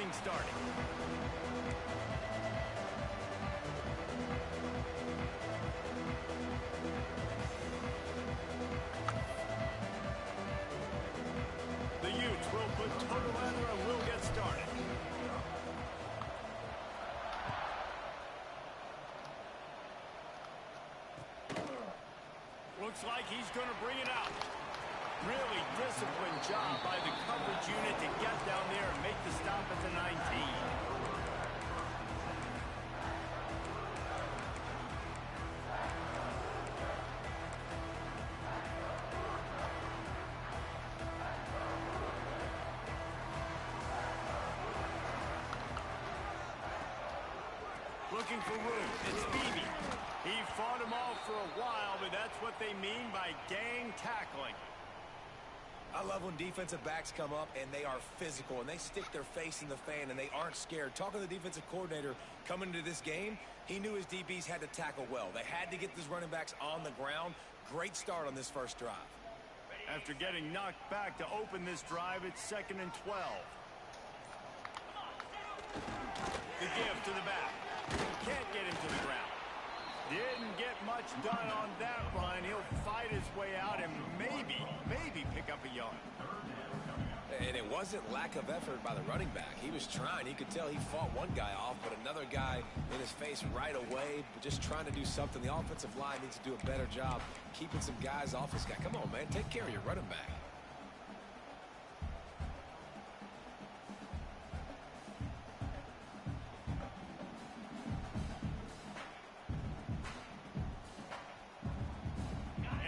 getting started. The Utes will put total ladder and will get started. Looks like he's going to bring it out. Really disciplined job by the coverage unit to get down there and make the stop at the 19. Looking for room. It's Beebe. He fought him off for a while, but that's what they mean by gang tackling. I love when defensive backs come up and they are physical and they stick their face in the fan and they aren't scared. Talking to the defensive coordinator coming into this game, he knew his DBs had to tackle well. They had to get these running backs on the ground. Great start on this first drive. After getting knocked back to open this drive, it's 2nd and 12. The give to the back. Can't get him to the ground. Didn't get much done on that run. He'll fight his way out and maybe pick up a yard. And it wasn't lack of effort by the running back. He was trying. You could tell he fought one guy off, but another guy in his face right away, just trying to do something. The offensive line needs to do a better job keeping some guys off this guy. Come on, man. Take care of your running back.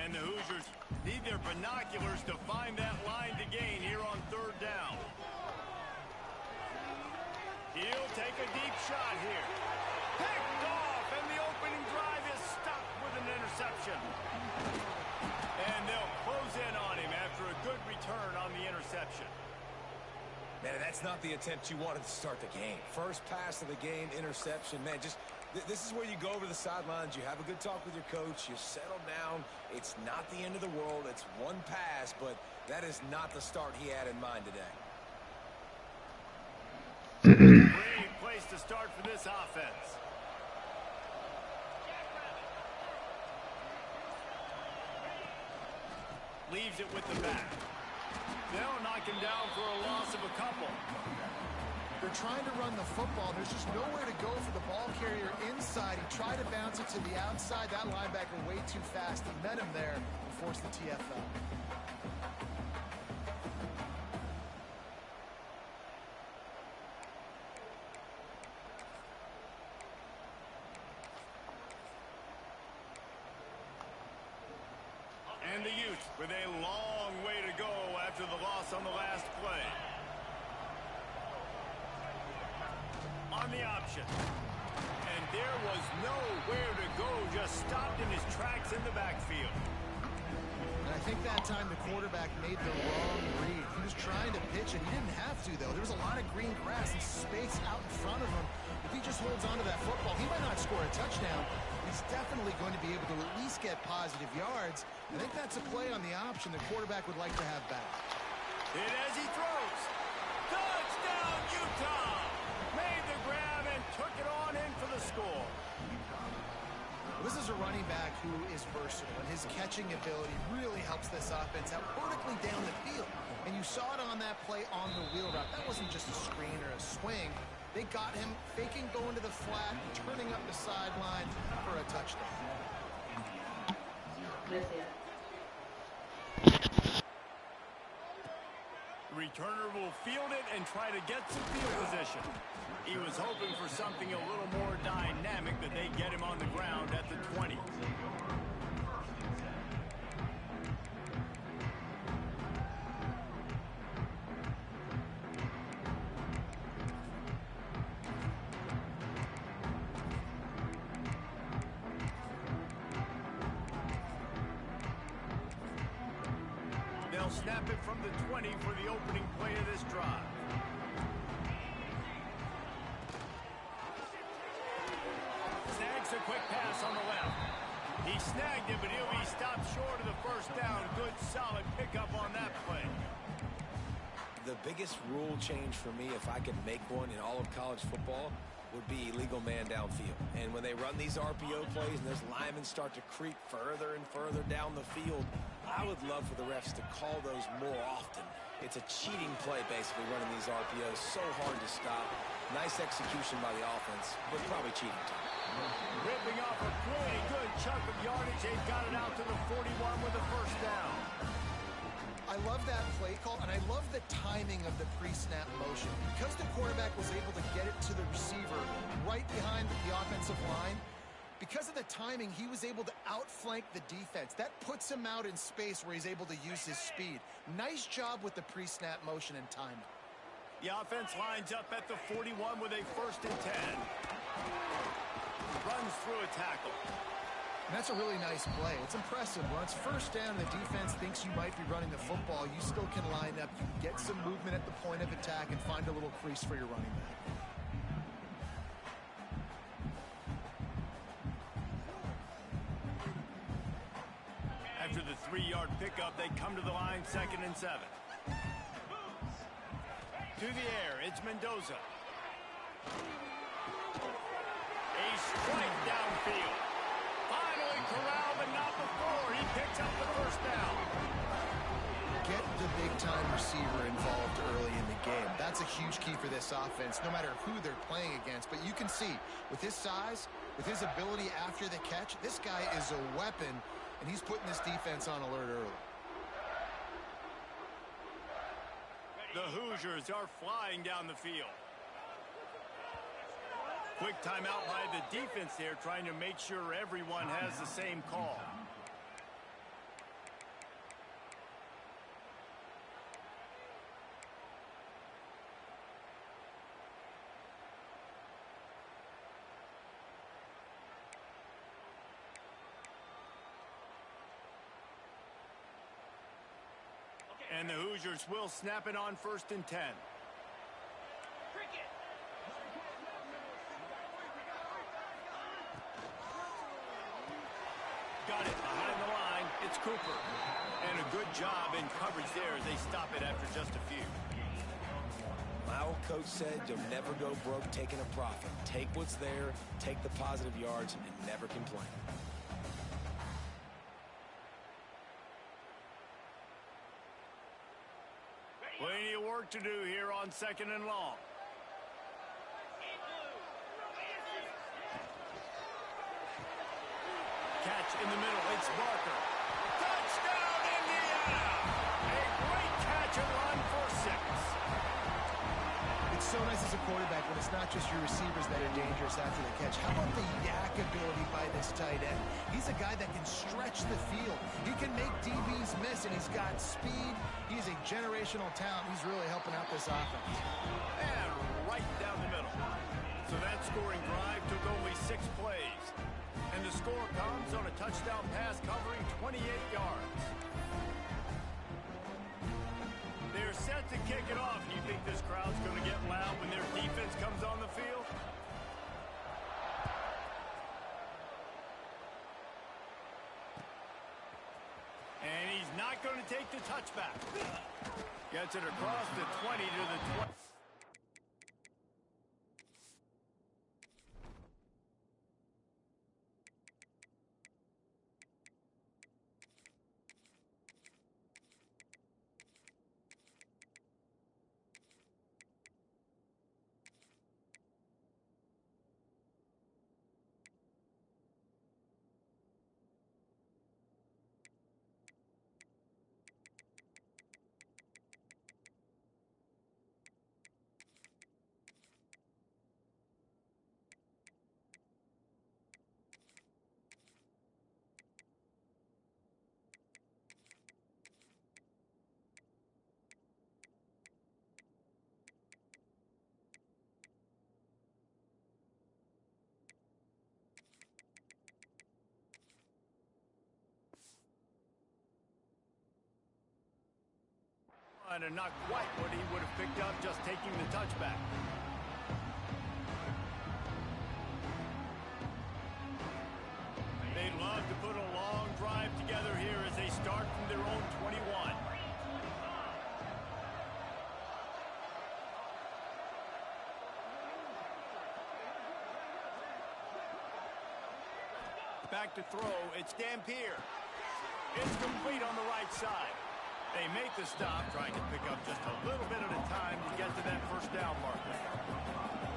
And the Hoosiers need their binoculars to find that line to gain here on 3rd down. He'll take a deep shot here. Picked off, and the opening drive is stopped with an interception. And they'll close in on him after a good return on the interception. Man, that's not the attempt you wanted to start the game. First pass of the game, interception. Man, just this is where you go over the sidelines. You have a good talk with your coach. You settle down. It's not the end of the world. It's one pass, but that is not the start he had in mind today. Great place to start for this offense. Leaves it with the back. They'll knock him down for a loss of a couple. They're trying to run the football. There's just nowhere to go for the ball carrier inside. He tried to bounce it to the outside. That linebacker way too fast. He met him there and forced the TFL. And the Utes with a long way to go after the loss on the last play. On the option. And there was nowhere to go, just stopped in his tracks in the backfield. And I think that time the quarterback made the wrong read. He was trying to pitch it. He didn't have to, though. There was a lot of green grass and space out in front of him. If he just holds on to that football, he might not score a touchdown. He's definitely going to be able to at least get positive yards. I think that's a play on the option the quarterback would like to have back. Hit as he throws. Touchdown, Utah! Made the grab and took it on in for the score. This is a running back who is versatile, and his catching ability really helps this offense out vertically down the field. And you saw it on that play on the wheel route. That wasn't just a screen or a swing. They got him faking going to the flat and turning up the sideline for a touchdown. Returner will field it and try to get some field position. He was hoping for something a little more dynamic, but they get him on the ground at the 20. They'll snap it from the 20 for the opening play of this drive. Snags a quick pass on the left. He snagged it, but he'll be stopped short of the first down. Good, solid pickup on that play. The biggest rule change for me, if I could make one in all of college football, would be illegal man downfield. And when they run these RPO plays and those linemen start to creep further and further down the field, I would love for the refs to call those more often. It's a cheating play, basically, running these RPOs. So hard to stop. Nice execution by the offense, but probably cheating time. Ripping off a pretty good chunk of yardage. They've got it out to the 41 with a first down. I love that play call, and I love the timing of the pre-snap motion. Because the quarterback was able to get it to the receiver right behind the offensive line, because of the timing, he was able to outflank the defense. That puts him out in space where he's able to use his speed. Nice job with the pre-snap motion and timing. The offense lines up at the 41 with a first and 10. Runs through a tackle. And that's a really nice play. It's impressive. When it's first down and the defense thinks you might be running the football, you still can line up, you can get some movement at the point of attack and find a little crease for your running back. After the 3-yard pickup, they come to the line, 2nd and 7. To the air, it's Mendoza. A strike downfield. Finally corralled, but not before. He picks up the first down. Get the big-time receiver involved early in the game. That's a huge key for this offense, no matter who they're playing against. But you can see, with his size, with his ability after the catch, this guy is a weapon, and he's putting this defense on alert early. The Hoosiers are flying down the field. Quick timeout by the defense there, trying to make sure everyone has the same call. And the Hoosiers will snap it on 1st and 10. Got it behind the line. It's Cooper. And a good job in coverage there as they stop it after just a few. My old coach said you'll never go broke taking a profit. Take what's there, take the positive yards, and never complain. Plenty of work to do here on 2nd and long. Catch in the middle. It's Barker. Touchdown, Indiana! A great catch and run for 6. It's so nice as a quarterback when it's not just your receivers that are dangerous after the catch. How about the yak ability by this tight end? He's a guy that can stretch the field. He can make DBs miss, and he's got speed. He's a generational talent. He's really helping out this offense. And right down the middle. So that scoring drive took only 6 plays. And the score comes on a touchdown pass covering 28 yards. They're set to kick it off. Do you think this crowd's going to get loud when their defense comes on the field? And he's not going to take the touchback. Gets it across the 20 to the 20. And not quite what he would have picked up just taking the touchback. They'd love to put a long drive together here as they start from their own 21. Back to throw. It's Dampier. It's complete on the right side. They make the stop, trying to pick up just a little bit at a time to get to that first down marker.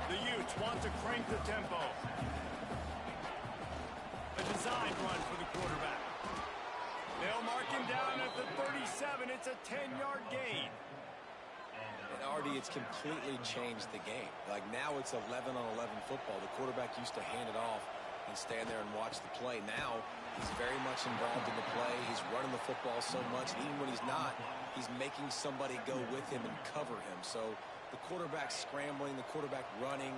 The Utes want to crank the tempo. A design run for the quarterback. They'll mark him down at the 37. It's a 10-yard gain. And Artie, it's completely changed the game. Like now it's 11-on-11 football. The quarterback used to hand it off and stand there and watch the play. Now he's very much involved in the play. He's running the football so much. And even when he's not, he's making somebody go with him and cover him. So the quarterback scrambling, the quarterback running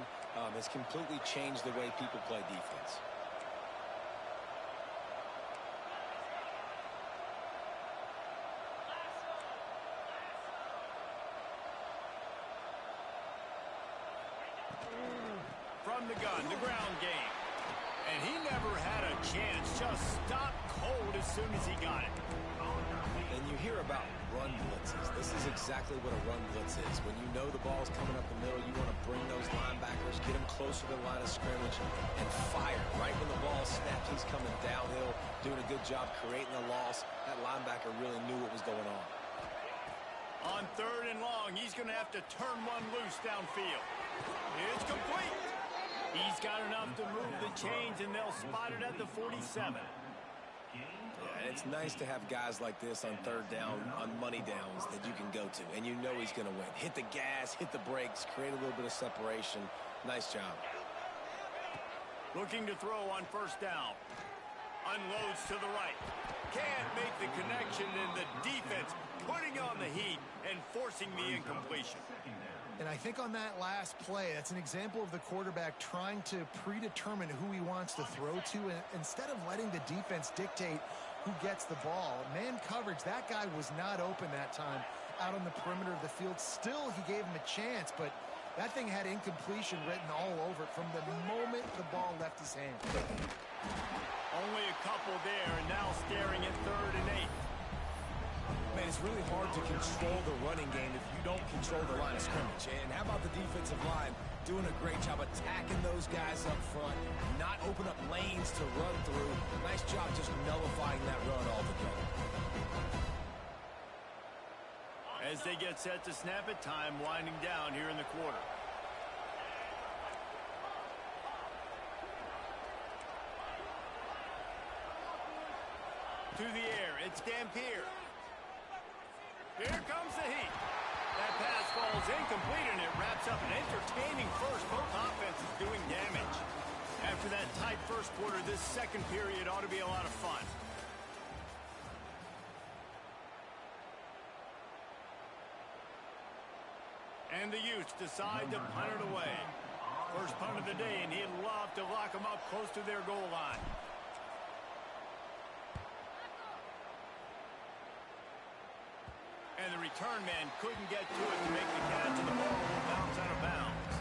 has completely changed the way people play defense. From the gun, the ground game. And he never had a chance. Just stopped cold as soon as he got it. And you hear about run blitzes. This is exactly what a run blitz is. When you know the ball's coming up the middle, you want to bring those linebackers, get them closer to the line of scrimmage, and fire. Right when the ball snaps, he's coming downhill, doing a good job creating a loss. That linebacker really knew what was going on. On 3rd and long, he's going to have to turn one loose downfield. It's complete. He's got enough to move the chains, and they'll spot it at the 47. And it's nice to have guys like this on 3rd down, on money downs that you can go to, and you know he's going to win. Hit the gas, hit the brakes, create a little bit of separation. Nice job. Looking to throw on 1st down. Unloads to the right. Can't make the connection, and the defense putting on the heat and forcing the incompletion. And I think on that last play, that's an example of the quarterback trying to predetermine who he wants to throw to, and instead of letting the defense dictate who gets the ball. Man coverage, that guy was not open that time out on the perimeter of the field. Still, he gave him a chance, but that thing had incompletion written all over it from the moment the ball left his hand. Only a couple there, and now staring at 3rd and 8. Man, it's really hard to control the running game if you don't control the line of scrimmage. And how about the defensive line doing a great job attacking those guys up front, not open up lanes to run through. Nice job just nullifying that run altogether. As they get set to snap it, time winding down here in the quarter. To the air, it's Dampier. Here comes the heat. That pass falls incomplete, and it wraps up an entertaining first. Both offenses doing damage. After that tight first quarter, this second period ought to be a lot of fun. And the Utes decide to punt it away. First punt of the day, and he'd love to lock them up close to their goal line. And the return man couldn't get to it to make the catch, and the ball will bounce out of bounds.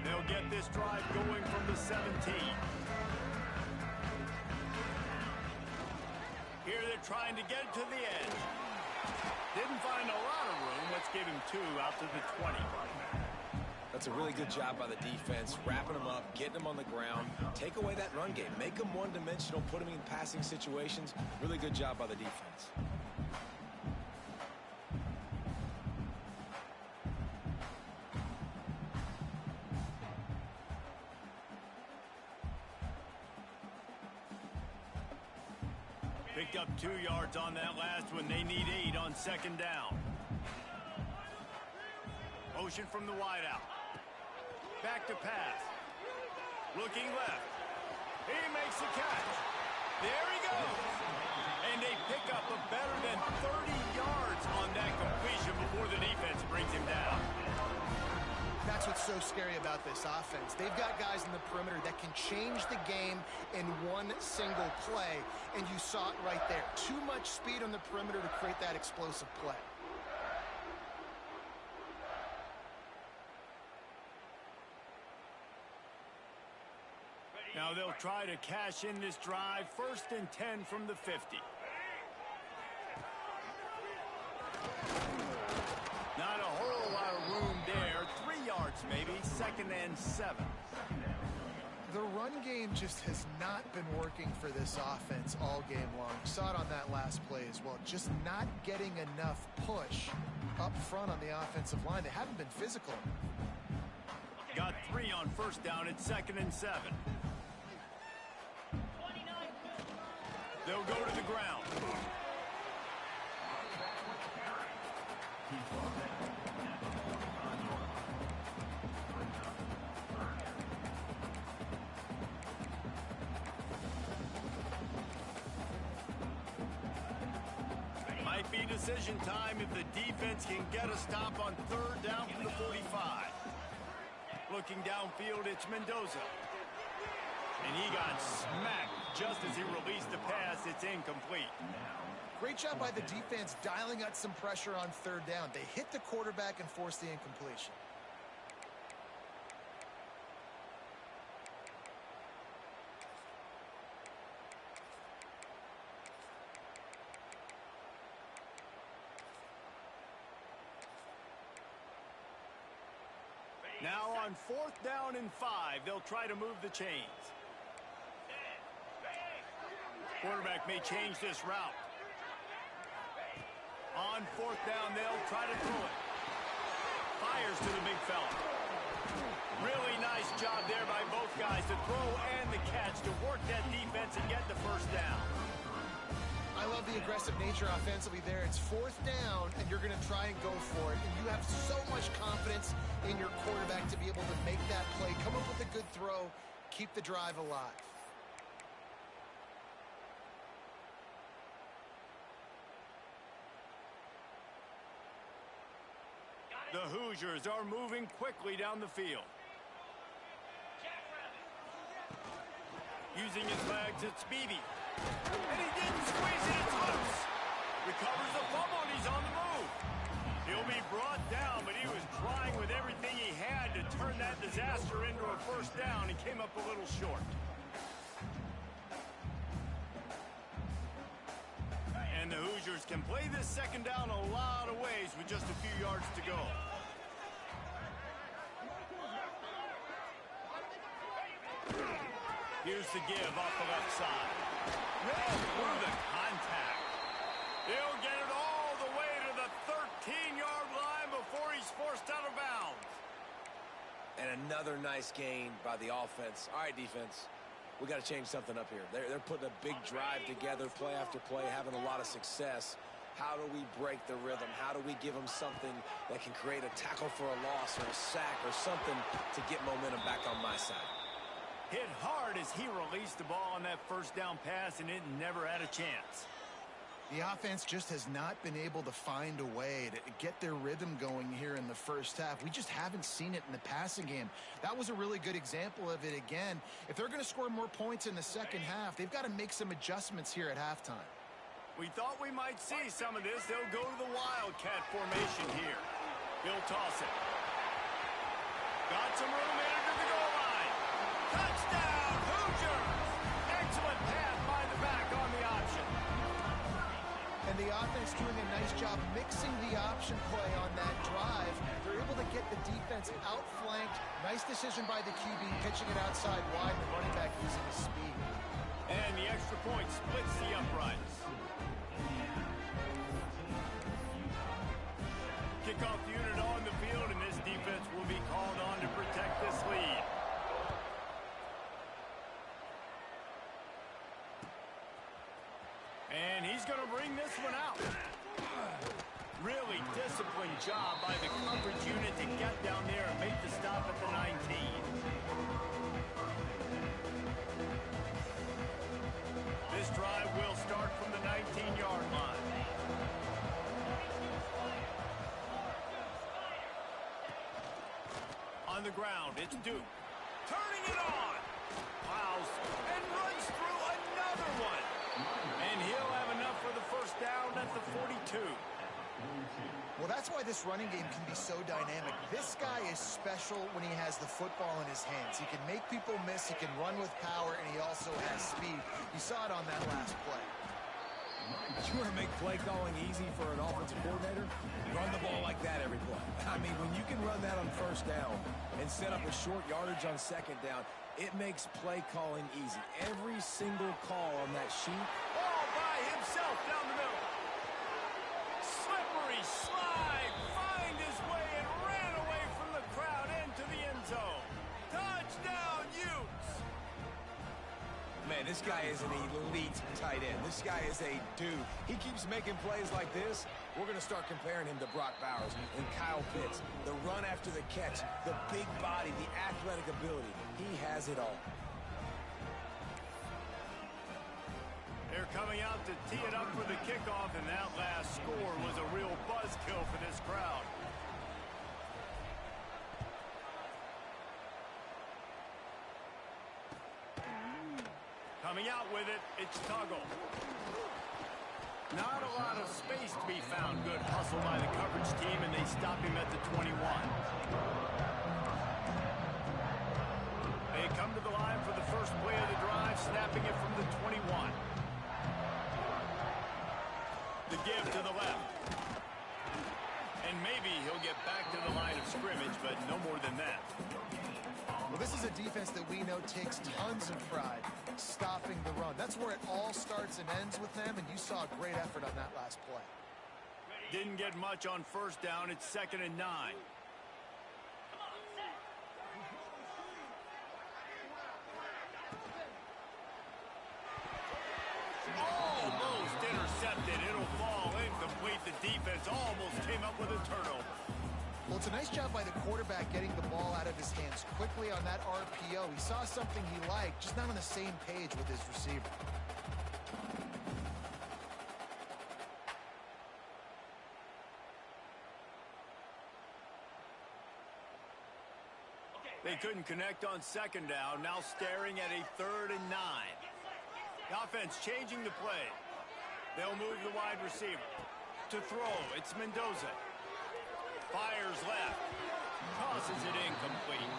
They'll get this drive going from the 17. Here they're trying to get to the edge. Didn't find a lot of room. Let's give him 2 out to the 20. That's a really good job by the defense, wrapping them up, getting them on the ground. Take away that run game. Make them one-dimensional, put them in passing situations. Really good job by the defense. Picked up 2 yards on that last one. They need 8 on 2nd down. Motion from the wideout. Back to pass. Looking left. He makes the catch. There he goes. And they pick up a better than 30 yards on that completion before the defense brings him down. That's what's so scary about this offense. They've got guys in the perimeter that can change the game in one single play, and you saw it right there. Too much speed on the perimeter to create that explosive play. Now they'll try to cash in this drive. 1st and 10 from the 50. Not a whole lot of room there. 3 yards maybe. 2nd and 7. The run game just has not been working for this offense all game long. You saw it on that last play as well. Just not getting enough push up front on the offensive line. They haven't been physical. Got 3 on 1st down. It's 2nd and 7. They'll go to the ground. Might be decision time if the defense can get a stop on 3rd down from the 45. Looking downfield, it's Mendoza. And he got smacked just as he released the pass. It's incomplete. Great job by the defense dialing up some pressure on 3rd down. They hit the quarterback and forced the incompletion. Now on 4th down and 5, they'll try to move the chains. Quarterback may change this route. On 4th down, they'll try to throw it. Fires to the big fella. Really nice job there by both guys to throw and the catch to work that defense and get the 1st down. I love the aggressive nature offensively there. It's 4th down, and you're going to try and go for it. And you have so much confidence in your quarterback to be able to make that play, come up with a good throw, keep the drive alive. The Hoosiers are moving quickly down the field. Using his legs, it's Beebe. And he didn't squeeze it, it's loose. Recovers the fumble, and he's on the move. He'll be brought down, but he was trying with everything he had to turn that disaster into a 1st down. He came up a little short. And the Hoosiers can play this 2nd down a lot of ways with just a few yards to go. Here's the give off the left side. Right through the contact. He'll get it all the way to the 13-yard line before he's forced out of bounds. And another nice gain by the offense. All right, defense. We got to change something up here. They're putting a big drive together, play after play, having a lot of success. How do we break the rhythm? How do we give them something that can create a tackle for a loss or a sack or something to get momentum back on my side? Hit hard as he released the ball on that 1st down pass, and it never had a chance. The offense just has not been able to find a way to get their rhythm going here in the 1st half. We just haven't seen it in the passing game. That was a really good example of it again. If they're going to score more points in the 2nd half, they've got to make some adjustments here at halftime. We thought we might see some of this. They'll go to the Wildcat formation here. He'll toss it. Got some room in to the goal line. Touchdown, Hoosiers! Excellent pass by the back on the option. And the offense doing a nice job mixing the option play on that drive. They're able to get the defense outflanked. Nice decision by the QB, pitching it outside wide, and the running back using his speed. And the extra point splits the uprights. Kickoff unit on the field, and this defense will be called on to protect this lead. And he's going to bring this one out. Really disciplined job by the coverage unit to get down there and make the stop at the 19. This drive will start from the 19-yard line. On the ground, it's Duke. Turning it on. Plows and runs through another one. And he'll have enough for the 1st down at the 42. Well, that's why this running game can be so dynamic. This guy is special when he has the football in his hands. He can make people miss, he can run with power, and he also has speed. You saw it on that last play. You want to make play calling easy for an offensive coordinator? Run the ball like that every play. I mean, when you can run that on first down and set up a short yardage on second down, it makes play calling easy. Every single call on that sheet. All by himself down the middle. Slippery slide. Find his way and ran away from the crowd into the end zone. Touchdown, Utes. Man, this guy is an elite tight end. This guy is a dude. He keeps making plays like this. We're going to start comparing him to Brock Bowers and Kyle Pitts. The run after the catch, the big body, the athletic ability. He has it all. They're coming out to tee it up for the kickoff, and that last score was a real buzzkill for this crowd. Coming out with it, it's Tuggle. Not a lot of space to be found. Good hustle by the coverage team, and they stop him at the 21. They come to the line for the first play of the drive, snapping it from the 21. The give to the left. And maybe he'll get back to the line of scrimmage, but no more than that. Well, this is a defense that we know takes tons of pride stopping the run. That's where it all starts and ends with them, and you saw a great effort on that last play. Didn't get much on first down. It's 2nd and 9. Almost intercepted. It'll fall incomplete. The defense almost came up with a turnover. Well, it's a nice job by the quarterback getting the ball out of his hands quickly on that RPO. He saw something he liked, just not on the same page with his receiver. They couldn't connect on second down. Now staring at a 3rd and 9. The offense changing the play. They'll move the wide receiver. To throw, it's Mendoza. Fires left. Tosses it incomplete.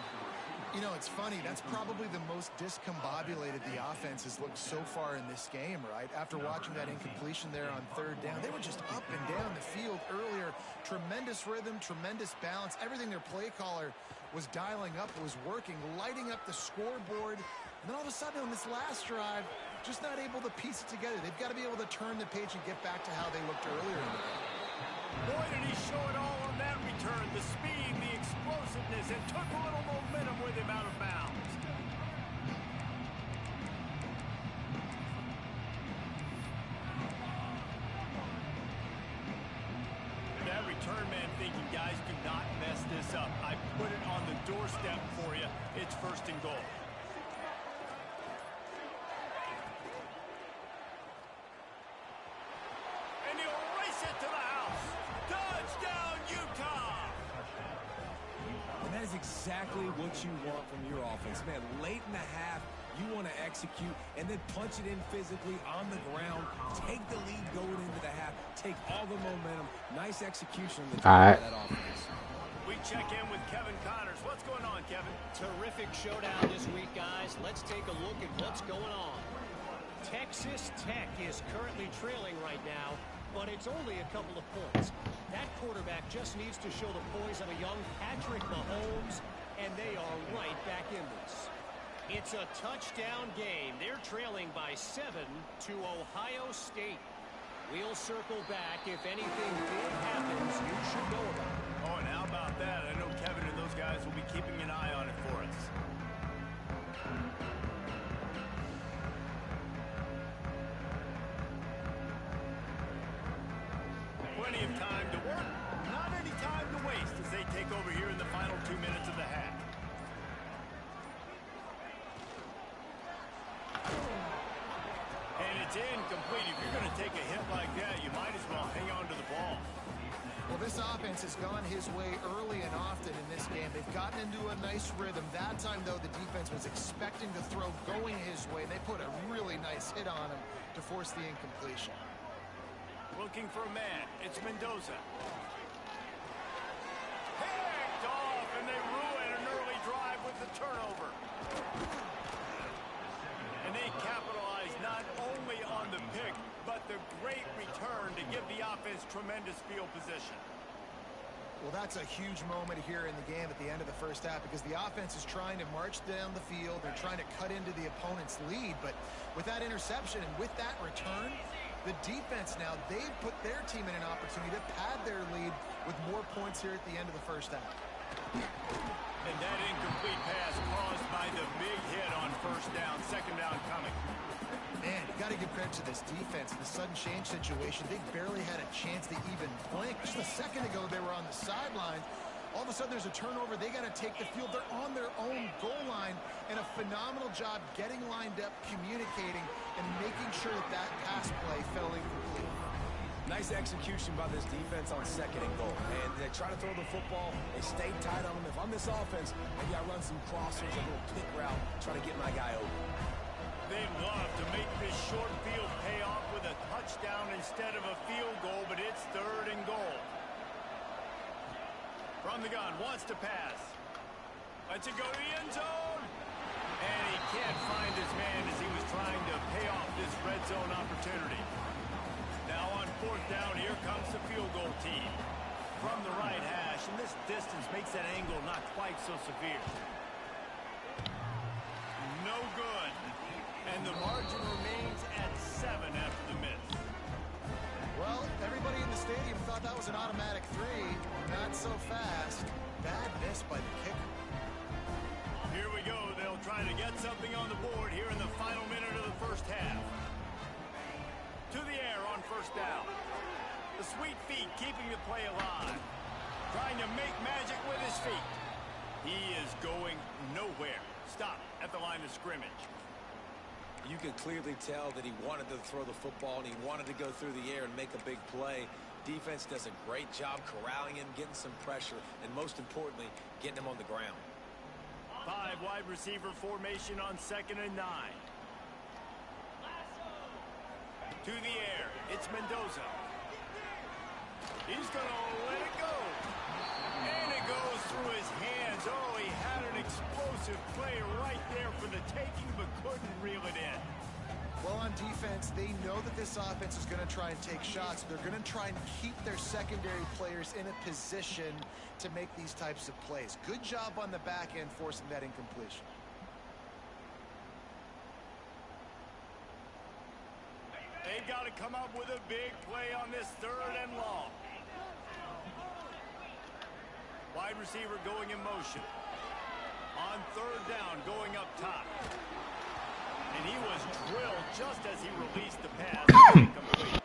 You know, it's funny. That's probably the most discombobulated the offense has looked so far in this game, right? After watching that incompletion there on 3rd down, they were just up and down the field earlier. Tremendous rhythm, tremendous balance. Everything their play caller was dialing up was working, lighting up the scoreboard. And then all of a sudden on this last drive, just not able to piece it together. They've got to be able to turn the page and get back to how they looked earlier in the game. Boy, did he show it all on that return. The speed, the explosiveness, and took a little momentum with him out of bounds. That return man thinking, guys, do not mess this up. I put it on the doorstep for you. It's 1st and goal. And he'll race it to the house. Touchdown, Utah! And that is exactly what you want from your offense. Man, late in the half, you want to execute and then punch it in physically on the ground. Take the lead going into the half. Take all the momentum. Nice execution on the top of that offense. We check in with Kevin Connors. What's going on, Kevin? Terrific showdown this week, guys. Let's take a look at what's going on. Texas Tech is currently trailing right now, but it's only a couple of points. That quarterback just needs to show the poise of a young Patrick Mahomes, and they are right back in this. It's a touchdown game. They're trailing by 7 to Ohio State. We'll circle back. If anything big happens, you should know about it. Oh, and how about that? I know Kevin and those guys will be keeping an eye on it for us. Plenty of time to work, not any time to waste as they take over here in the final 2 minutes of the half. And it's incomplete. If you're going to take a hit like that, you might as well hang on to the ball. Well, this offense has gone his way early and often in this game. They've gotten into a nice rhythm. That time, though, the defense was expecting the throw going his way. They put a really nice hit on him to force the incompletion. Looking for a man. It's Mendoza. Picked off. tremendous field position. Well, that's a huge moment here in the game at the end of the first half because the offense is trying to march down the field. They're trying to cut into the opponent's lead, but with that interception and with that return, the defense now, they've put their team in an opportunity to pad their lead with more points here at the end of the first half. And that incomplete pass caused by the big hit on first down, second down coming. Man, you got to give credit to this defense. The sudden change situation, they barely had a chance to even blink. Just a second ago, they were on the sideline. All of a sudden, there's a turnover. They got to take the field. They're on their own goal line, and a phenomenal job getting lined up, communicating, and making sure that that pass play fell incomplete. Nice execution by this defense on second and goal. And they try to throw the football. They stay tight on them. If I'm this offense, maybe I run some crossers, a little pick route, try to get my guy open. They'd love to make this short field pay off with a touchdown instead of a field goal, but it's third and goal. From the gun, wants to pass. Lets it go to the end zone. And he can't find his man as he was trying to pay off this red zone opportunity. Now on fourth down, here comes the field goal team. From the right hash, and this distance makes that angle not quite so severe. No good. And the margin remains at 7 after the miss. Well, everybody in the stadium thought that was an automatic 3. Not so fast. Bad miss by the kicker. Here we go. They'll try to get something on the board here in the final minute of the first half. To the air on first down. The sweet feet keeping the play alive. Trying to make magic with his feet. He is going nowhere. Stop at the line of scrimmage. You could clearly tell that he wanted to throw the football and he wanted to go through the air and make a big play. Defense does a great job corralling him, getting some pressure, and most importantly, getting him on the ground. 5 wide receiver formation on 2nd and 9. To the air, it's Mendoza. He's going to let it go. And it goes through his hands. Oh, he had an explosive play right there for the taking, but couldn't reel it in. Well, on defense, they know that this offense is going to try and take shots. They're going to try and keep their secondary players in a position to make these types of plays. Good job on the back end forcing that incompletion. They've got to come up with a big play on this 3rd and long. Wide receiver going in motion. On 3rd down, going up top. And he was drilled just as he released the pass. Complete.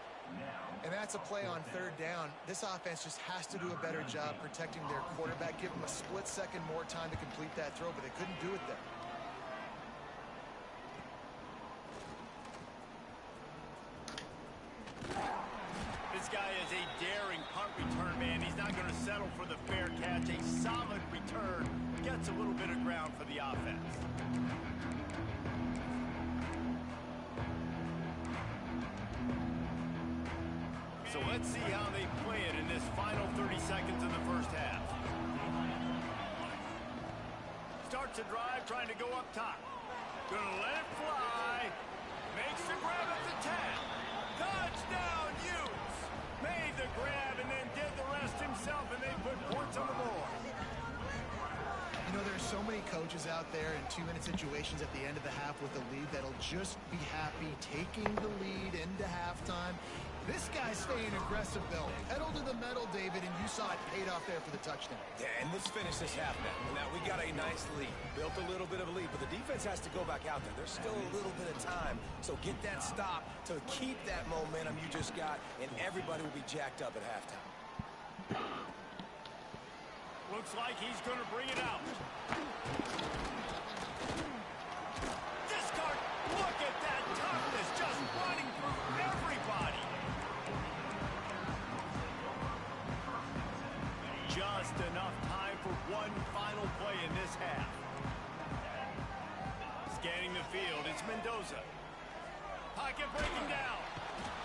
And that's a play on 3rd down. This offense just has to do a better job protecting their quarterback. Give him a split second more time to complete that throw, but they couldn't do it there. This guy is a daring punt return man. He's not going to settle for the fair catch. A solid return gets a little bit of ground for the offense. So let's see how they play it in this final 30 seconds of the first half. Starts a drive, trying to go up top. Gonna let it fly. Makes the grab at the 10. Touchdown, Utes! Made the grab and then did the rest himself, and they put points on the board. You know, there's so many coaches out there in 2-minute situations at the end of the half with a lead that'll just be happy taking the lead into halftime. This guy's staying aggressive, though. Pedal to the metal, David, and you saw it paid off there for the touchdown. Yeah, and let's finish this half now. Now, we got a nice lead. Built a little bit of a lead, but the defense has to go back out there. There's still a little bit of time. So get that stop to keep that momentum you just got, and everybody will be jacked up at halftime. Looks like he's going to bring it out. Discard. Look at that toughness, just running through everybody. Just enough time for one final play in this half. Scanning the field, it's Mendoza. Pocket breaking down.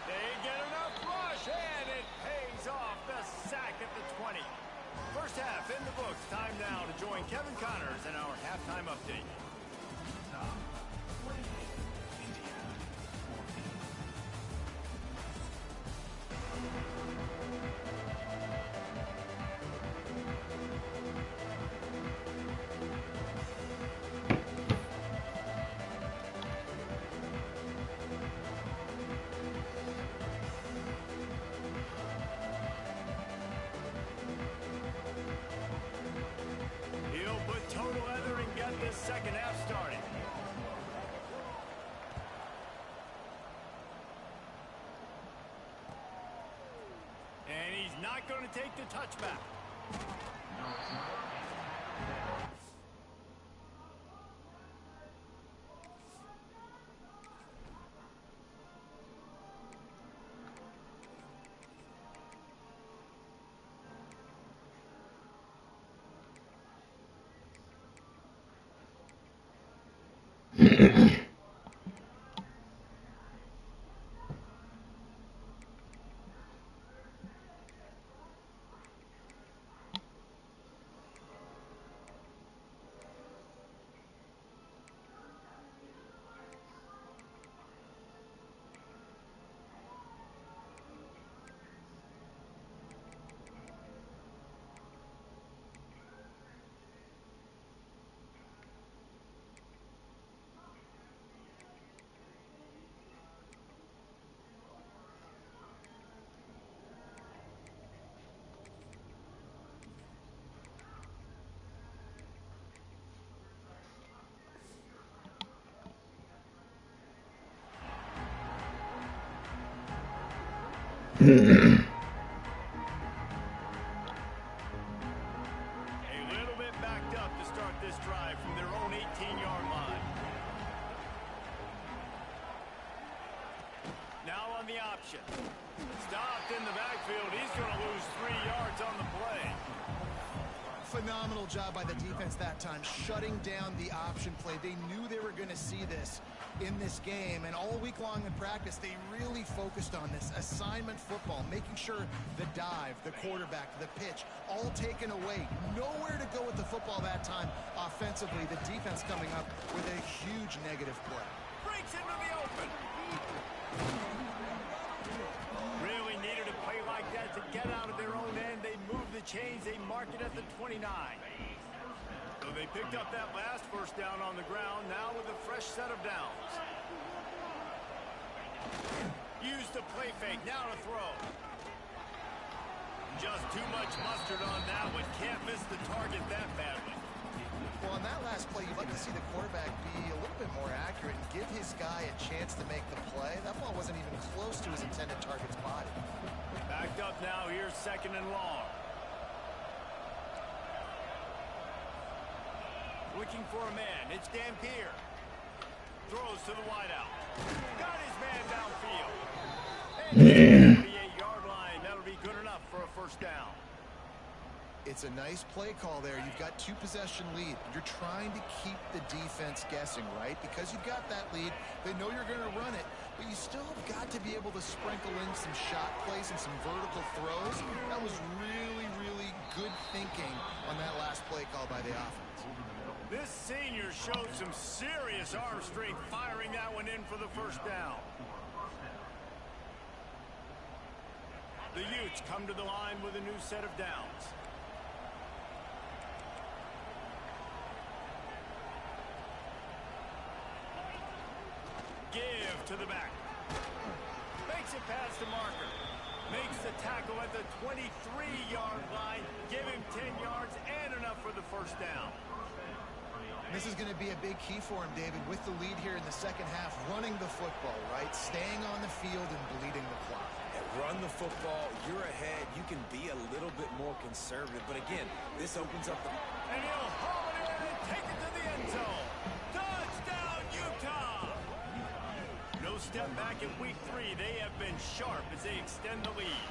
They get enough rush, and it pays off. The sack at the 20. First half in the books. Time now to join Kevin Connors in our halftime update. second half started. And he's not going to take the touchback. A little bit backed up to start this drive from their own 18-yard line. Now on the option. Stopped in the backfield. He's going to lose 3 yards on the play. Phenomenal job by the defense that time, shutting down the option play. They knew they were going to see this in this game, and all week long in practice, they really focused on this assignment football, making sure the dive, the quarterback, the pitch, all taken away. Nowhere to go with the football that time offensively. The defense coming up with a huge negative play. Breaks into the open. Really needed a play like that to get out of their own end. They move the chains. They mark it at the 29. So they picked up that last first down on the ground, now with a fresh set of downs. Use the play fake, now to throw. Just too much mustard on that one. Can't miss the target that badly. Well, on that last play, you'd like to see the quarterback be a little bit more accurate and give his guy a chance to make the play. That ball wasn't even close to his intended target's body. Backed up now, here's second and long. Looking for a man. It's Dampier. Throws to the wideout. Got his man downfield. And 38-yard line. That'll be good enough for a first down. It's a nice play call there. You've got 2-possession lead. You're trying to keep the defense guessing, right? Because you've got that lead. They know you're going to run it, but you still have got to be able to sprinkle in some shot plays and some vertical throws. That was really, really good thinking on that last play call by the offense. This senior showed some serious arm strength firing that one in for the first down. The Utes come to the line with a new set of downs. Give to the back. Makes it past the marker. Makes the tackle at the 23-yard line. Give him 10 yards and enough for the first down. This is going to be a big key for him, David, with the lead here in the second half, running the football, right? Staying on the field and bleeding the clock. Run the football, you're ahead, you can be a little bit more conservative, but again, this opens up the... And he'll haul it in and take it to the end zone. Touchdown, Utah! No step back in week 3. They have been sharp as they extend the lead.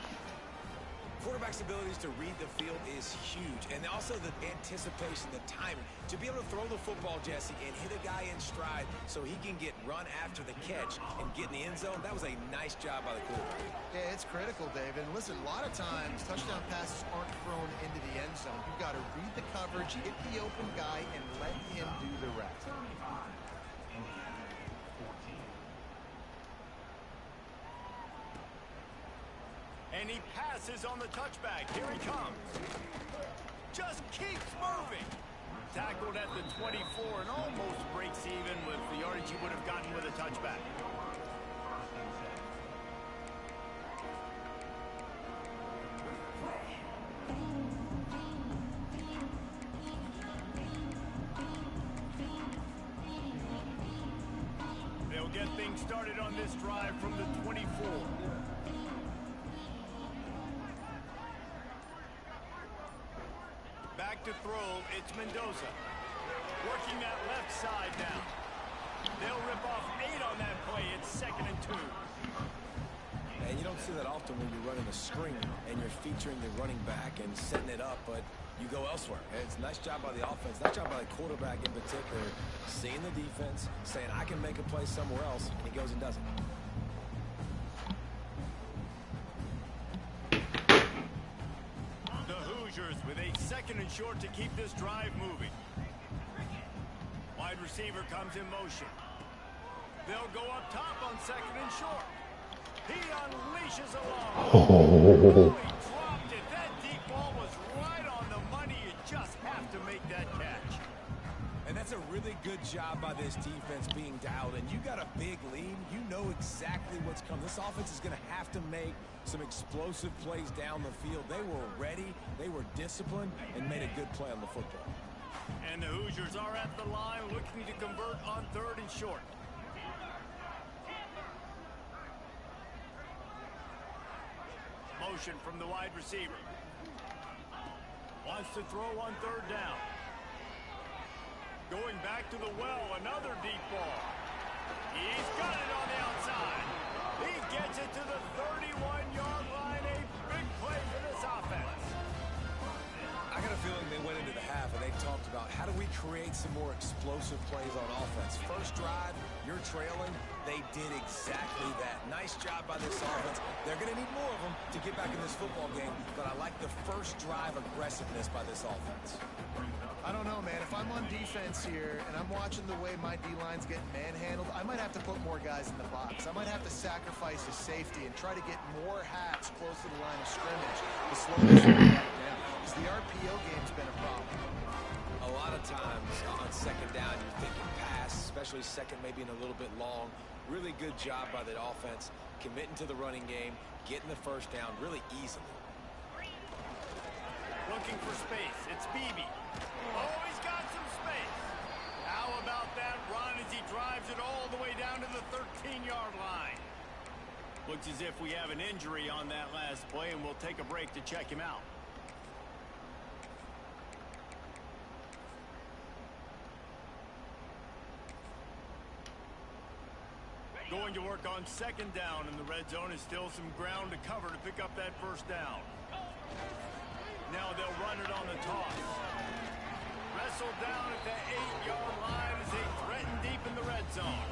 Quarterback's abilities to read the field is huge, and also the anticipation, the timing. To be able to throw the football, Jesse, and hit a guy in stride so he can get run after the catch and get in the end zone, that was a nice job by the quarterback. Yeah, it's critical, David. And listen, a lot of times, touchdown passes aren't thrown into the end zone. You've got to read the coverage, hit the open guy, and let him do the rest. And he passes on the touchback. Here he comes. Just keeps moving. Tackled at the 24 and almost breaks even with the yardage he would have gotten with a touchback. They'll get things started on this drive from the 24. Back to throw, it's Mendoza. Working that left side now. They'll rip off 8 on that play. It's 2nd and 2. And you don't see that often when you're running a screen and you're featuring the running back and setting it up, but you go elsewhere. And it's a nice job by the offense, nice job by the quarterback in particular, seeing the defense, saying, I can make a play somewhere else, and he goes and does it. The Hoosiers with a 2nd and short to keep this drive moving. Wide receiver comes in motion. They'll go up top on 2nd and short. He unleashes a long. Oh, he dropped it. That deep ball was right on the money. You just have to make that catch. And that's a really good job by this defense being dialed in. You got a big lead. You know exactly what's coming. This offense is going to have to make some explosive plays down the field. They were ready. They were disciplined and made a good play on the football. And the Hoosiers are at the line looking to convert on 3rd and short. Motion from the wide receiver. Wants to throw on 3rd down. Going back to the well, another deep ball. He's got it on the outside. He gets it to the 31-yard line. A big play for this offense. I got a feeling they went into the half and they talked about how do we create some more explosive plays on offense. First drive, you're trailing. They did exactly that. Nice job by this offense. They're going to need more of them to get back in this football game, but I like the first drive aggressiveness by this offense. I don't know, man. If I'm on defense here and I'm watching the way my D-line's getting manhandled, I might have to put more guys in the box. I might have to sacrifice a safety and try to get more hats close to the line of scrimmage to slow this one back down. Because the RPO game's been a problem. A lot of times on 2nd down, you're thinking pass, especially 2nd maybe in a little bit long. Really good job by the offense, committing to the running game, getting the 1st down really easily. Looking for space. It's Beebe. Oh, he's got some space. How about that run as he drives it all the way down to the 13-yard line? Looks as if we have an injury on that last play, and we'll take a break to check him out. Going to work on 2nd down in the red zone. Is still some ground to cover to pick up that 1st down. Now they'll run it on the toss. Wrestled down at the 8-yard line as they threaten deep in the red zone.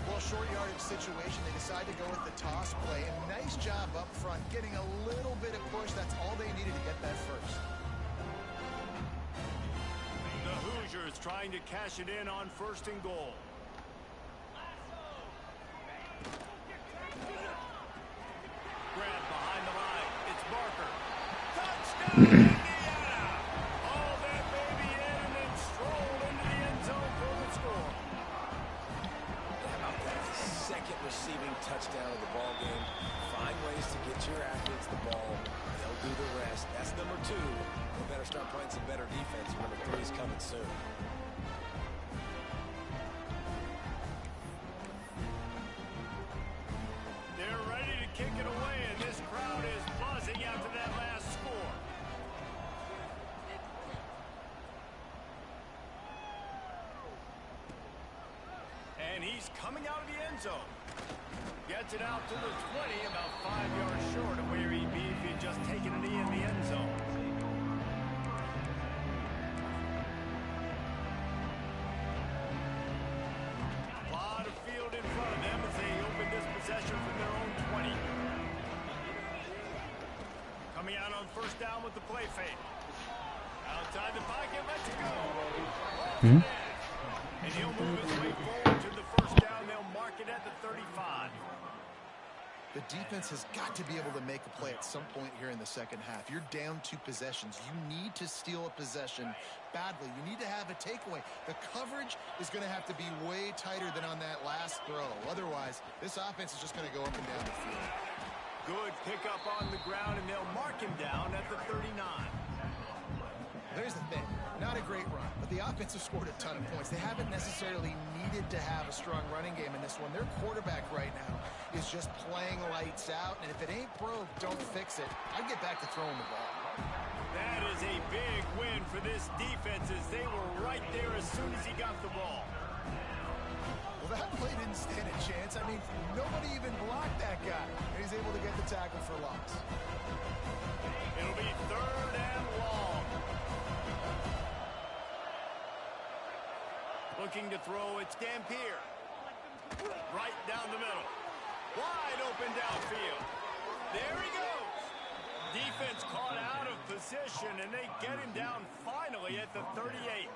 Well, short yardage situation, they decide to go with the toss play. And nice job up front, getting a little bit of push. That's all they needed to get that 1st. The Hoosiers trying to cash it in on 1st and goal. Grab behind the line. It's Barker. Touchdown, Indiana! All that baby in and then strolled into the end zone for the score. How about that 2nd receiving touchdown of the ball game? Find ways to get your athletes the ball. They'll do the rest. That's number 2. They better start playing some better defense. Number 3 is coming soon. They're ready to kick it away, and this crowd is buzzing after that last score. And he's coming out of the end zone. Gets it out to the 20, about 5 yards short of where he'd be if he'd just taken a knee in the end zone. A lot of field in front of them as they open this possession from their own 20. Coming out on 1st down with the play fake. Outside the pocket, let's go. And he'll move his way forward to the 1st down. They'll mark it at the 35. The defense has got to be able to make a play at some point here in the 2nd half. You're down 2 possessions. You need to steal a possession badly. You need to have a takeaway. The coverage is going to have to be way tighter than on that last throw. Otherwise, this offense is just going to go up and down the field. Good pickup on the ground, and they'll mark him down at the 39. There's the thing. Not a great run, but the offense has scored a ton of points. They haven't necessarily needed to have a strong running game in this one. Their quarterback right now is just playing lights out, and if it ain't broke, don't fix it. I'd get back to throwing the ball. That is a big win for this defense as they were right there as soon as he got the ball. Well, that play didn't stand a chance. I mean, nobody even blocked that guy, and he's able to get the tackle for loss. It'll be 3rd and long. Looking to throw, it's Dampier. Right down the middle. Wide open downfield. There he goes. Defense caught out of position, and they get him down finally at the 38.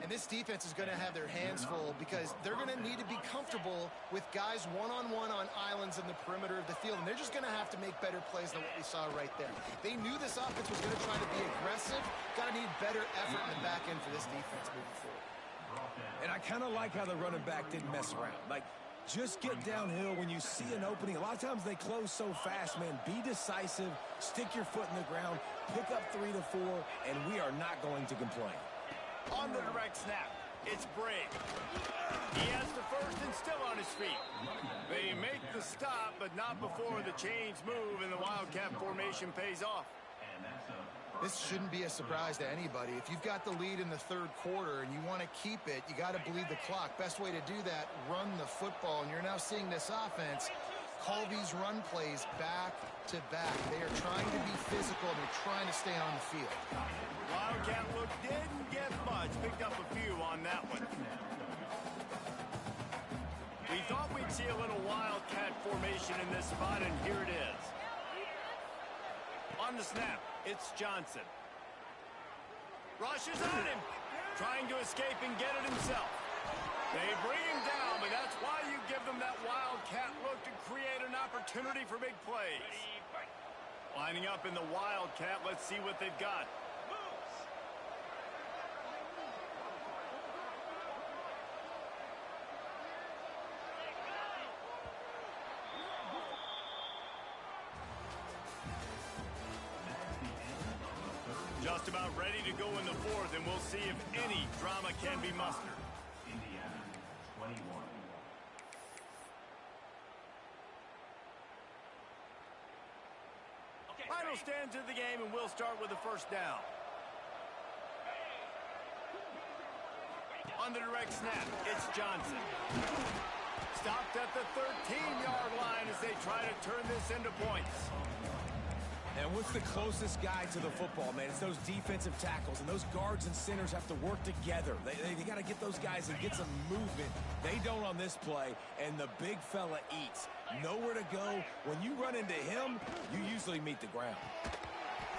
And this defense is going to have their hands full because they're going to need to be comfortable with guys one-on-one on islands in the perimeter of the field, and they're just going to have to make better plays than what we saw right there. They knew this offense was going to try to be aggressive. Got to need better effort in the back end for this defense moving forward. And I kind of like how the running back didn't mess around. Like, just get downhill when you see an opening. A lot of times they close so fast, man. Be decisive, stick your foot in the ground, pick up 3 to 4, and we are not going to complain. On the direct snap, it's Brave. He has the first and still on his feet. They make the stop, but not before the chains move and the Wildcat formation pays off. This shouldn't be a surprise to anybody. If you've got the lead in the 3rd quarter and you want to keep it, you got to bleed the clock. Best way to do that, run the football. And you're now seeing this offense call these run plays back to back. They are trying to be physical. They're trying to stay on the field. Wildcat look didn't get much. Picked up a few on that one. We thought we'd see a little Wildcat formation in this spot, and here it is. On the snap, it's Johnson. Rushes on him. Trying to escape and get it himself. They bring him down, but that's why you give them that Wildcat look to create an opportunity for big plays. Lining up in the Wildcat, let's see what they've got. Just about ready to go in the 4th, and we'll see if any drama can be mustered. Indiana, 21. Final stands of the game, and we'll start with the first down. On the direct snap, it's Johnson. Stopped at the 13-yard line as they try to turn this into points. And what's the closest guy to the football, man? It's those defensive tackles, and those guards and centers have to work together. They got to get those guys and get some movement. They don't on this play, and the big fella eats. Nowhere to go. When you run into him, you usually meet the ground.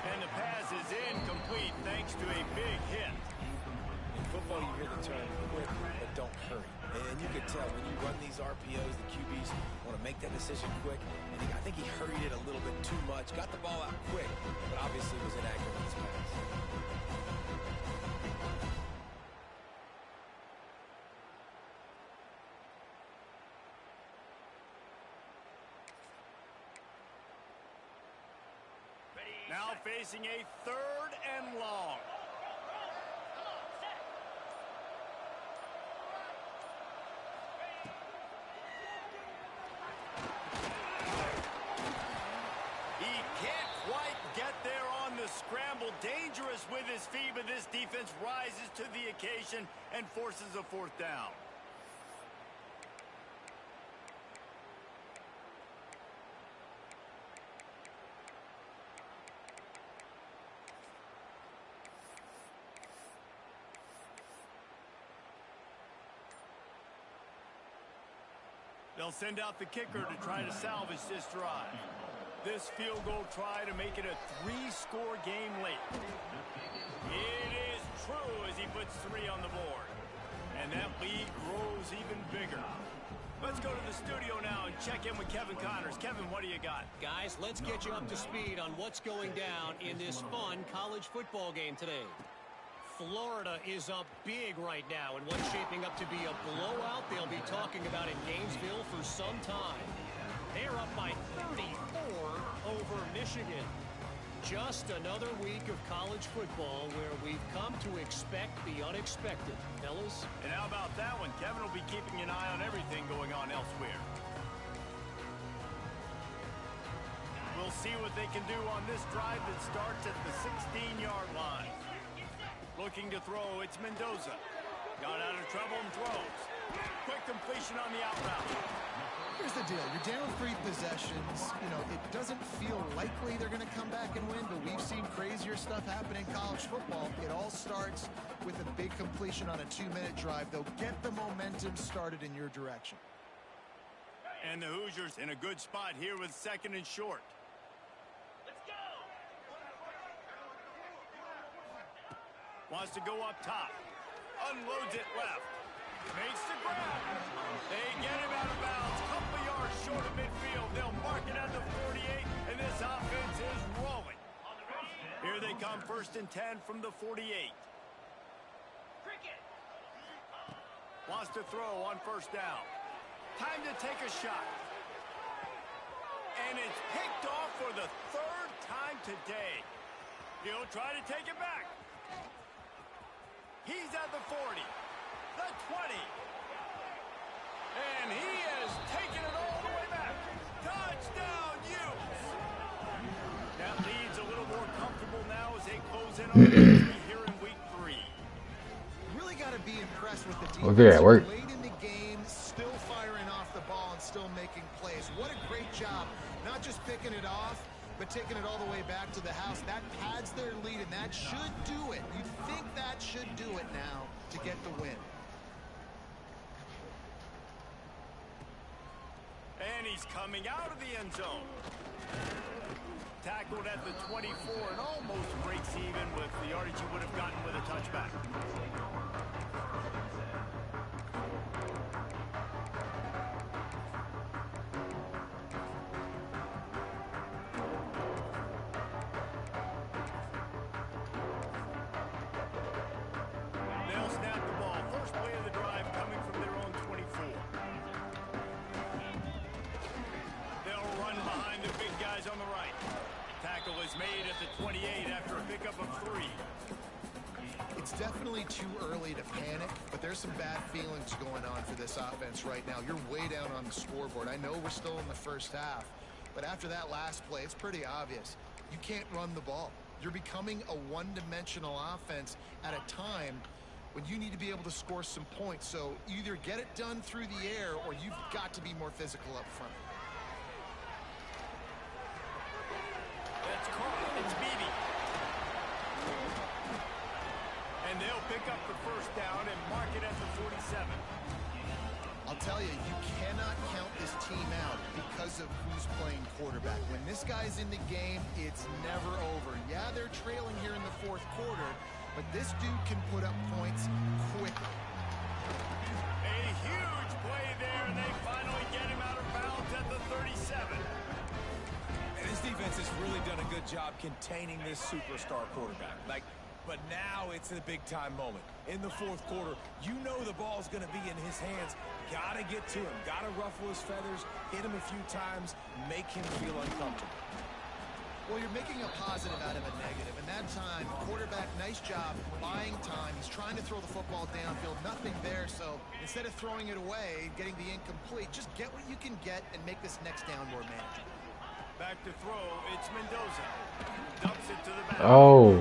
And the pass is incomplete thanks to a big hit. In football, you hear the term quick, but don't hurry. And you can tell when you run these RPOs, the QBs want to make that decision quick. And I think he hurried it a little bit too much. Got the ball out quick, but obviously was inaccurate in his pass. Now facing a 3rd and long. Scramble, dangerous with his feet, but this defense rises to the occasion and forces a 4th down. They'll send out the kicker to try to salvage this drive. This field goal try to make it a 3-score game late. It is true as he puts 3 on the board. And that lead grows even bigger. Let's go to the studio now and check in with Kevin Connors. Kevin, what do you got? Guys, let's get you up to speed on what's going down in this fun college football game today. Florida is up big right now in what's shaping up to be a blowout they'll be talking about in Gainesville for some time. They're up by 34 over Michigan. Just another week of college football where we've come to expect the unexpected. Fellas? And how about that one? Kevin will be keeping an eye on everything going on elsewhere. We'll see what they can do on this drive that starts at the 16-yard line. Looking to throw, it's Mendoza. Got out of trouble and throws. Quick completion on the out route. Here's the deal. You're down 3 possessions. You know, it doesn't feel likely they're going to come back and win, but we've seen crazier stuff happen in college football. It all starts with a big completion on a 2-minute drive. They'll get the momentum started in your direction. And the Hoosiers in a good spot here with 2nd and short. Wants to go up top. Unloads it left. Makes the grab. They get him out of bounds. Couple yards short of midfield. They'll mark it at the 48, and this offense is rolling. Here they come, 1st and 10 from the 48. Wants to throw on 1st down. Time to take a shot. And it's picked off for the 3rd time today. He'll try to take it back. He's at the 40, the 20, and he has taken it all the way back. Touchdown, Utes! That lead's a little more comfortable now as they close in on the victory here in week 3. Really got to be impressed with the defense. Well, they're at work. Late in the game, still firing off the ball and still making plays. What a great job. Not just picking it off, but taking it all the way back to the house. That pads their lead, and that should do it. You'd think that should do it now to get the win. And he's coming out of the end zone. Tackled at the 24 and almost breaks even with the yardage he would have gotten with a touchback. Made at the 28 after a pickup of 3. It's definitely too early to panic, but there's some bad feelings going on for this offense right now. You're way down on the scoreboard. I know we're still in the 1st half, but after that last play, it's pretty obvious. You can't run the ball. You're becoming a one-dimensional offense at a time when you need to be able to score some points. So either get it done through the air or you've got to be more physical up front. It's Beebe. And they'll pick up the 1st down and mark it at the 47. I'll tell you, you cannot count this team out because of who's playing quarterback. When this guy's in the game, it's never over. Yeah, they're trailing here in the 4th quarter, but this dude can put up points quickly. A huge play there, and they finally get him out of bounds at the 37. This defense has really done a good job containing this superstar quarterback. But now it's a big-time moment. In the 4th quarter, you know the ball's going to be in his hands. Got to get to him. Got to ruffle his feathers, hit him a few times, make him feel uncomfortable. Well, you're making a positive out of a negative. And that time, quarterback, nice job, buying time. He's trying to throw the football downfield. Nothing there, so instead of throwing it away, getting the incomplete, just get what you can get and make this next down more manageable. Back to throw, it's Mendoza. Dumps it to the back. Oh.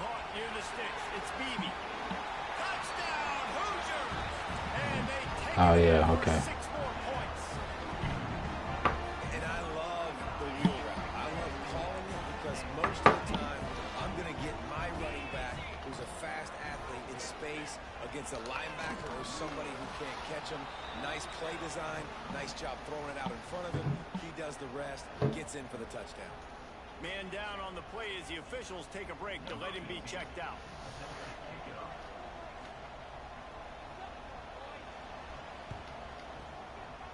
Caught near the sticks, it's Beebe. Touchdown, Hoosiers! And they take Oh, it yeah, for okay. 6 more points. And I love the wheel route. I love calling it because most of the time, I'm going to get my running back, who's a fast athlete, in space against a linebacker or somebody who can't catch him. Nice play design, nice job throwing it out in front of him. He does the rest, gets in for the touchdown. Man down on the play as the officials take a break to let him be checked out.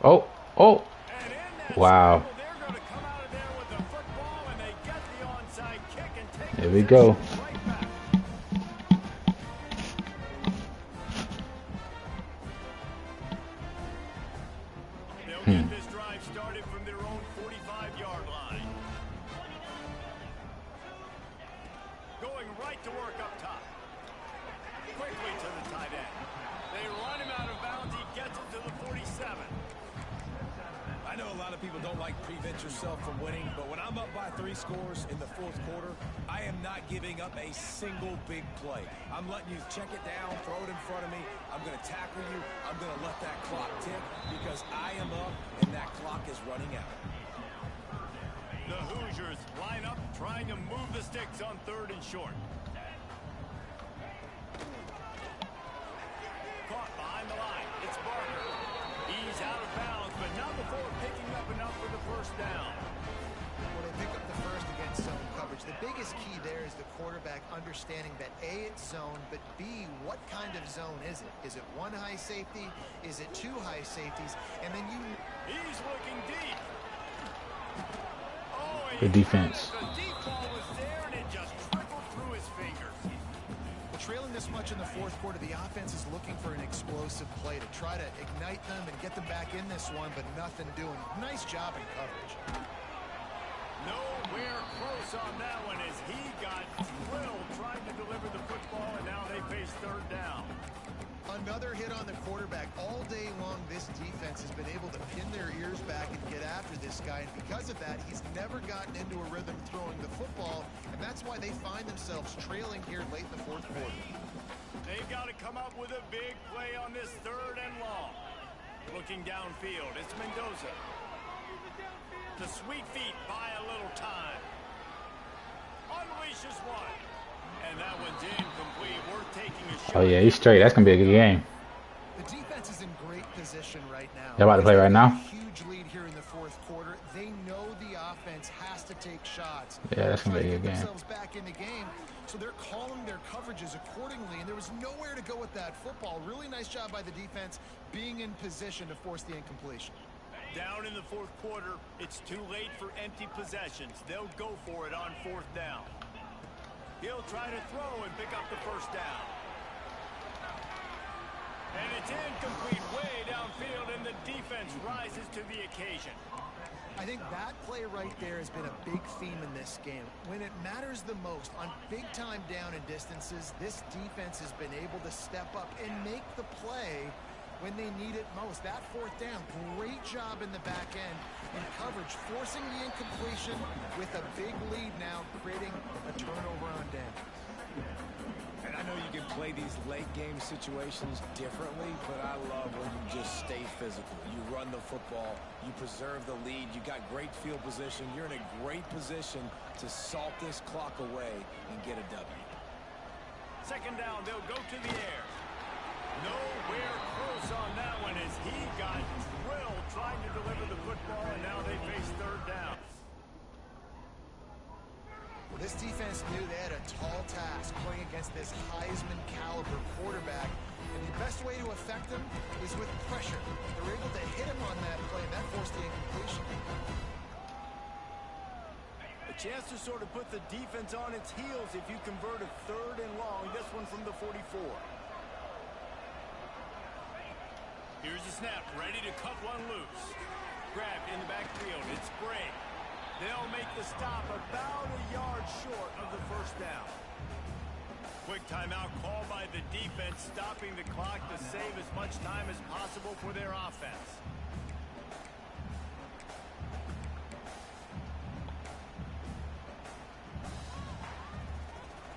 Oh. Oh. And in that Wow. scramble, they're going to come out of there with the football, and they get the onside kick and take Here we go. right back. They'll get this drive started from their own 45-yard line. right to work up top. Quickly to the tight end. They run him out of bounds. He gets it to the 47. I know a lot of people don't like prevent yourself from winning, but when I'm up by 3 scores in the 4th quarter, I am not giving up a single big play. I'm letting you check it down, throw it in front of me. I'm going to tackle you. I'm going to let that clock tick because I am up and that clock is running out. The Hoosiers line up trying to move the sticks on 3rd and short. Caught behind the line. It's Barker. He's out of bounds, but not before picking up enough for the first down. Well, they pick up the first against zone coverage. The biggest key there is the quarterback understanding that A, it's zone, but B, what kind of zone is it? Is it 1 high safety? Is it 2 high safeties? And then He's looking deep. Oh, Good defense. The deep ball was there, and it just trickled through his fingers. Well, trailing this much in the 4th quarter, the offense is looking for an explosive play to try to ignite them and get them back in this one, but nothing doing. Nice job in coverage. Nowhere close on that one as he got drilled trying to deliver the football, and now they face 3rd down. Another hit on the quarterback. All day long, this defense has been able to pin their ears back and get after this guy, and because of that, he's never gotten into a rhythm throwing the football, and that's why they find themselves trailing here late in the 4th quarter. They've got to come up with a big play on this 3rd and long. Looking downfield, it's Mendoza. The sweet feet buy a little time. Unleashes one. And that one's incomplete. We're taking a shot. Oh yeah, he's straight. That's gonna be a good game. The defense is in great position right now. Y'all about to play right now? Huge lead here in the 4th quarter. They know the offense has to take shots. Yeah, that's gonna be a good game. Themselves back in the game, so they're calling their coverages accordingly. And there was nowhere to go with that football. Really nice job by the defense being in position to force the incompletion. Down in the 4th quarter, it's too late for empty possessions. They'll go for it on 4th down. He'll try to throw and pick up the first down. And it's incomplete way downfield, and the defense rises to the occasion. I think that play right there has been a big theme in this game. When it matters the most, on big-time down and distances, this defense has been able to step up and make the play when they need it most. That 4th down, great job in the back end in coverage, forcing the incompletion with a big lead now, creating a turnover on down. And I know you can play these late game situations differently, but I love when you just stay physical. You run the football, you preserve the lead, you got great field position, you're in a great position to salt this clock away and get a W. 2nd down, they'll go to the air. Nowhere close on that one as he got drilled trying to deliver the football, and now they face 3rd down. Well, this defense knew they had a tall task playing against this Heisman caliber quarterback, and the best way to affect him is with pressure. They're able to hit him on that play, and that forced the incompletion. A chance to sort of put the defense on its heels if you convert a 3rd and long. This one from the 44. Here's the snap, ready to cut one loose. Grabbed in the backfield, it's Bray. They'll make the stop about a yard short of the first down. Quick timeout called by the defense, stopping the clock to save as much time as possible for their offense.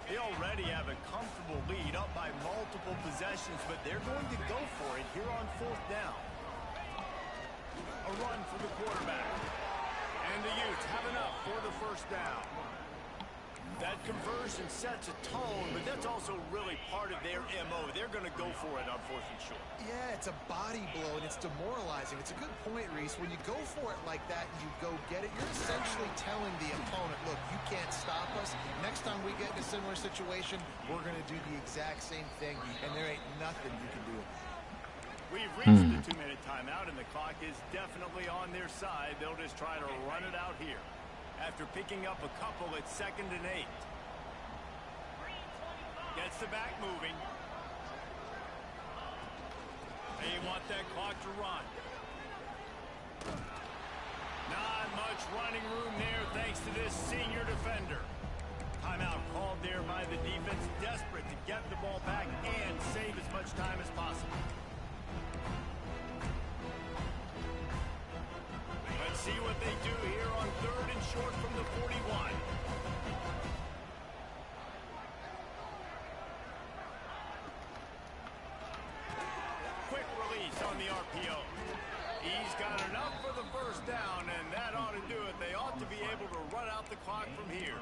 They already have a comfortable lead up by multiple possessions, but they're going to go for it here on 4th down. A run for the quarterback. And the Utes have enough for the first down. That conversion sets a tone, but that's also really part of their MO. They're going to go for it on 4th and short. Yeah, it's a body blow, and it's demoralizing. It's a good point, Reese. When you go for it like that and you go get it, you're essentially telling the opponent, look, you can't stop us. Next time we get in a similar situation, we're going to do the exact same thing, and there ain't nothing you can do. We've reached the 2-minute timeout, and the clock is definitely on their side. They'll just try to run it out here. After picking up a couple, it's 2nd and 8. Gets the back moving. They want that clock to run. Not much running room there thanks to this senior defender. Timeout called there by the defense, desperate to get the ball back and save as much time as possible. Let's see what they do here on 3rd and short from the 41. Quick release on the RPO. He's got enough for the first down, and that ought to do it. They ought to be able to run out the clock from here.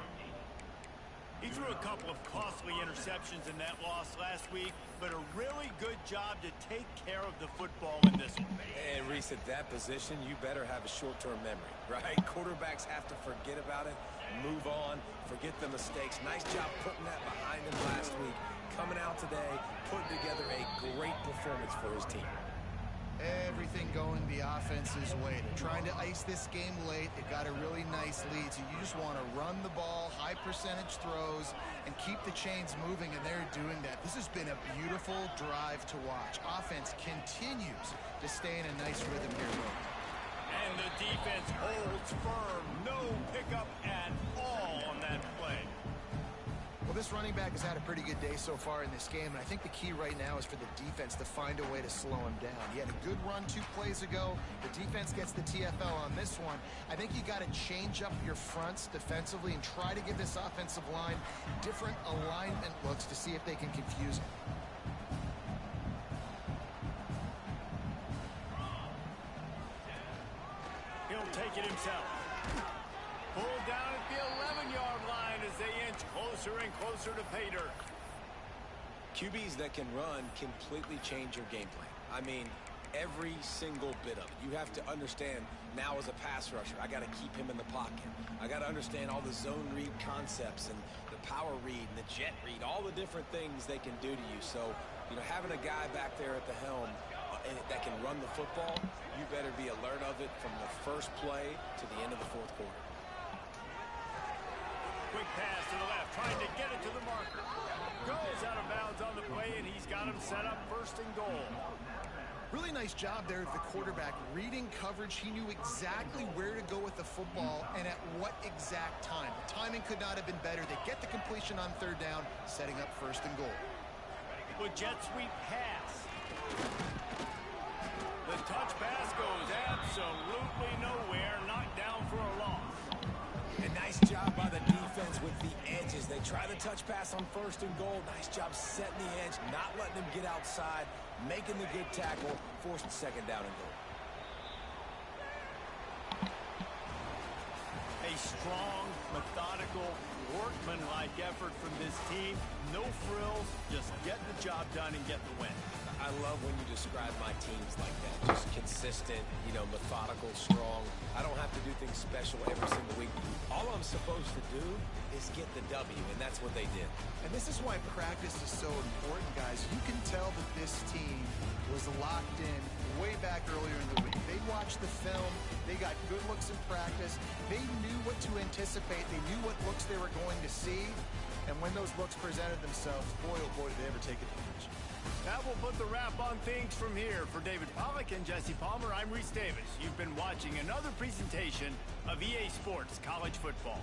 He threw a couple of costly interceptions in that loss last week, but a really good job to take care of the football in this one. And Reese, at that position, you better have a short-term memory, right? Quarterbacks have to forget about it, move on, forget the mistakes. Nice job putting that behind him last week. Coming out today, putting together a great performance for his team. Everything going the offense's way. They're trying to ice this game late. It got a really nice lead, so you just want to run the ball, high percentage throws, and keep the chains moving, and they're doing that. This has been a beautiful drive to watch. Offense continues to stay in a nice rhythm here. And the defense holds firm. No pickup at all on that play. Well, this running back has had a pretty good day so far in this game, and I think the key right now is for the defense to find a way to slow him down. He had a good run 2 plays ago. The defense gets the TFL on this one. I think you got to change up your fronts defensively and try to give this offensive line different alignment looks to see if they can confuse him. He'll take it himself. Pulled down at the 11-yard line as they inch closer and closer to pay dirt. QBs that can run completely change your game plan. I mean, every single bit of it. You have to understand now as a pass rusher, I got to keep him in the pocket. I got to understand all the zone read concepts and the power read and the jet read, all the different things they can do to you. So, you know, having a guy back there at the helm that can run the football, you better be alert of it from the first play to the end of the 4th quarter. Quick pass to the left, trying to get it to the marker. Goes out of bounds on the play, and he's got him set up 1st and goal. Really nice job there of the quarterback. Reading coverage, he knew exactly where to go with the football and at what exact time. The timing could not have been better. They get the completion on 3rd down, setting up 1st and goal. The jet sweep pass. The touch pass goes absolutely nowhere, knocked down for a loss. And nice job by the defense with the edges. They try the touch pass on 1st and goal. Nice job setting the edge, not letting him get outside, making the good tackle, forcing 2nd down and goal. A strong, methodical, workman-like effort from this team. No frills, just get the job done and get the win. I love when you describe my teams like that. Just consistent, you know, methodical, strong. I don't have to do things special every single week. All I'm supposed to do is get the W, and that's what they did. And this is why practice is so important, guys. You can tell that this team was locked in way back earlier in the week. They watched the film. They got good looks in practice. They knew what to anticipate. They knew what looks they were going to see. And when those looks presented themselves, boy, oh boy, did they ever take advantage. That will put the wrap on things from here. For David Pollack and Jesse Palmer, I'm Reese Davis. You've been watching another presentation of EA Sports College Football.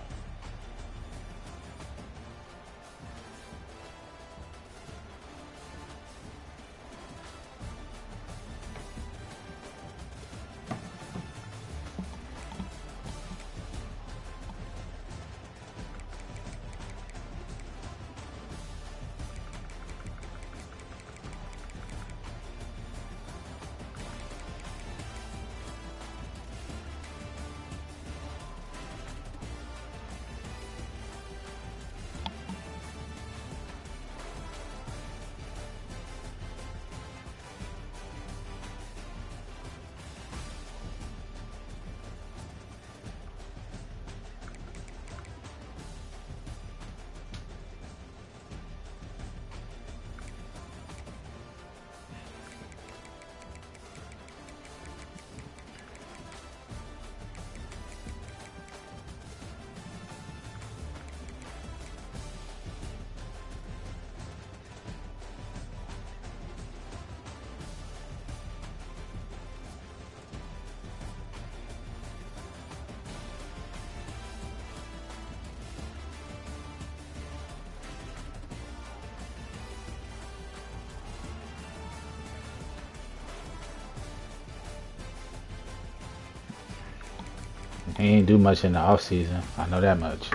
He ain't do much in the off season. I know that much.